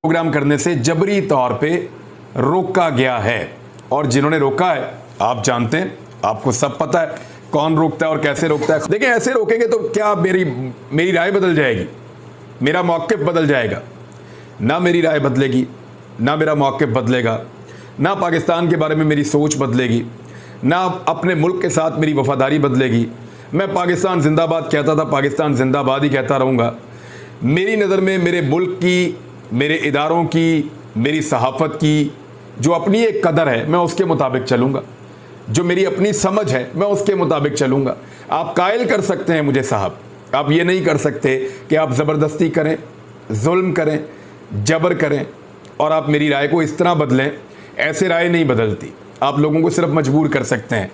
Programme करने से जबरी तौर पे रोका गया है। और जिन्होंने रोका है आप जानते हैं, आपको सब पता है कौन रोकता है और कैसे रोकता है। देखिए, ऐसे रोकेंगे तो क्या मेरी राय बदल जाएगी, मेरा मौक़िफ़ बदल जाएगा? ना मेरी राय बदलेगी, ना मेरा मौक़िफ़ बदलेगा, ना पाकिस्तान के बारे में मेरी सोच बदलेगी, ना अपने मुल्क के साथ मेरी वफादारी बदलेगी। मैं पाकिस्तान जिंदाबाद कहता था, पाकिस्तान जिंदाबाद ही कहता रहूँगा। मेरी नज़र में मेरे मुल्क की, मेरे इदारों की, मेरी सहाफ़त की जो अपनी एक कदर है मैं उसके मुताबिक चलूँगा, जो मेरी अपनी समझ है मैं उसके मुताबिक चलूँगा। आप कायल कर सकते हैं मुझे साहब, आप ये नहीं कर सकते कि आप ज़बरदस्ती करें, जुल्म करें, जबर करें और आप मेरी राय को इस तरह बदलें। ऐसे राय नहीं बदलती, आप लोगों को सिर्फ मजबूर कर सकते हैं।